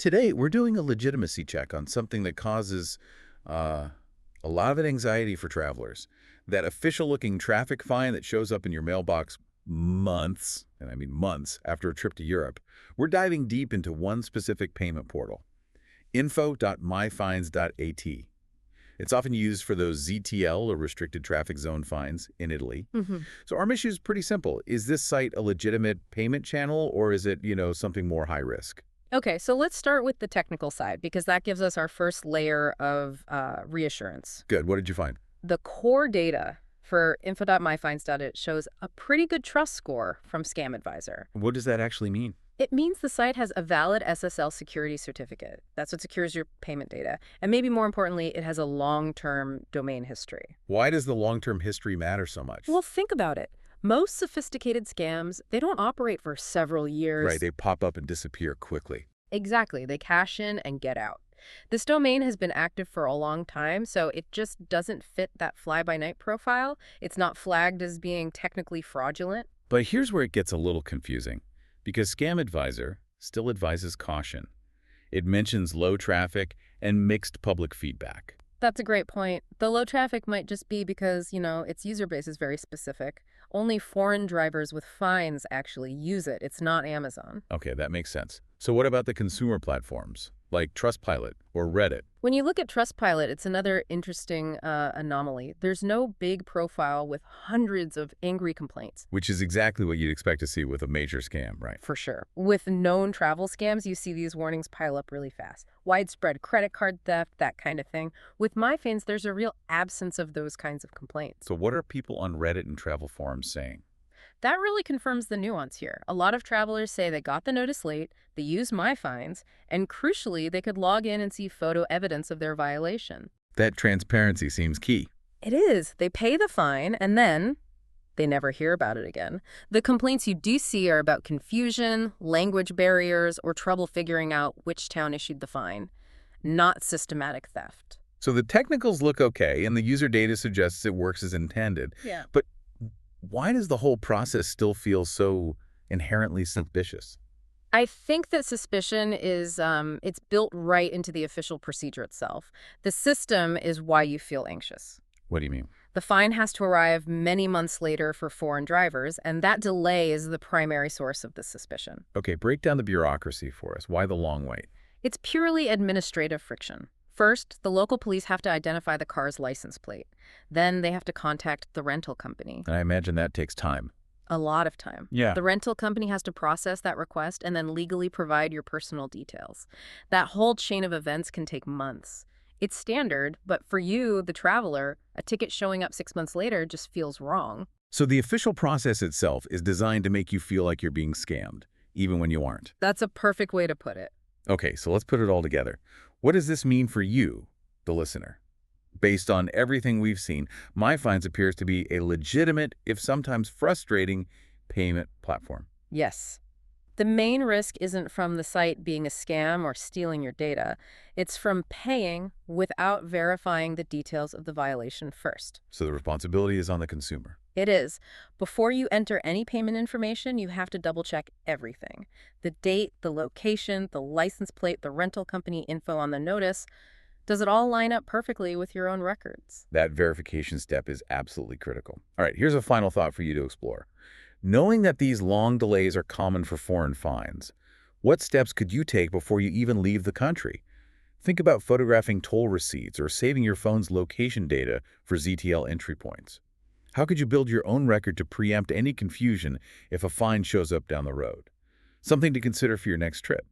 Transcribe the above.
Today, we're doing a legitimacy check on something that causes a lot of anxiety for travelers. That official-looking traffic fine that shows up in your mailbox months, and I mean months, after a trip to Europe. We're diving deep into one specific payment portal, info.myfines.at. It's often used for those ZTL, or restricted traffic zone fines, in Italy. So our mission is pretty simple. Is this site a legitimate payment channel, or is it, something more high risk? Okay, so let's start with the technical side because that gives us our first layer of reassurance. Good. What did you find? The core data for info.myfines.it shows a pretty good trust score from Scam Advisor. What does that actually mean? It means the site has a valid SSL security certificate. That's what secures your payment data. And maybe more importantly, it has a long-term domain history. Why does the long-term history matter so much? Well, think about it. Most sophisticated scams, they don't operate for several years. Right, they pop up and disappear quickly. Exactly. They cash in and get out. This domain has been active for a long time, so it just doesn't fit that fly-by-night profile. It's not flagged as being technically fraudulent. But here's where it gets a little confusing, because Scam Advisor still advises caution. It mentions low traffic and mixed public feedback. That's a great point. The low traffic might just be because, its user base is very specific. Only foreign drivers with fines actually use it. It's not Amazon. Okay, that makes sense. So what about the consumer platforms, like Trustpilot or Reddit? When you look at Trustpilot, it's another interesting anomaly. There's no big profile with hundreds of angry complaints. Which is exactly what you'd expect to see with a major scam, right? For sure. With known travel scams, you see these warnings pile up really fast. Widespread credit card theft, that kind of thing. With MyFines, there's a real absence of those kinds of complaints. So what are people on Reddit and travel forums saying? That really confirms the nuance here. A lot of travelers say they got the notice late, they used MyFines, and crucially, they could log in and see photo evidence of their violation. That transparency seems key. It is. They pay the fine, and then they never hear about it again. The complaints you do see are about confusion, language barriers, or trouble figuring out which town issued the fine, not systematic theft. So the technicals look okay, and the user data suggests it works as intended. Yeah. But why does the whole process still feel so inherently suspicious? I think that suspicion is, it's built right into the official procedure itself. The system is why you feel anxious. What do you mean? The fine has to arrive many months later for foreign drivers, and that delay is the primary source of the suspicion. Okay, break down the bureaucracy for us. Why the long wait? It's purely administrative friction. First, the local police have to identify the car's license plate. Then they have to contact the rental company. And I imagine that takes time. A lot of time. Yeah. The rental company has to process that request and then legally provide your personal details. That whole chain of events can take months. It's standard, but for you, the traveler, a ticket showing up 6 months later just feels wrong. So the official process itself is designed to make you feel like you're being scammed, even when you aren't. That's a perfect way to put it. Okay, so let's put it all together. What does this mean for you, the listener? Based on everything we've seen, MyFines appears to be a legitimate, if sometimes frustrating, payment platform. Yes. The main risk isn't from the site being a scam or stealing your data. It's from paying without verifying the details of the violation first. So the responsibility is on the consumer. It is. Before you enter any payment information, you have to double-check everything. The date, the location, the license plate, the rental company info on the notice. Does it all line up perfectly with your own records? That verification step is absolutely critical. All right, here's a final thought for you to explore. Knowing that these long delays are common for foreign fines, what steps could you take before you even leave the country? Think about photographing toll receipts or saving your phone's location data for ZTL entry points. How could you build your own record to preempt any confusion if a fine shows up down the road? Something to consider for your next trip.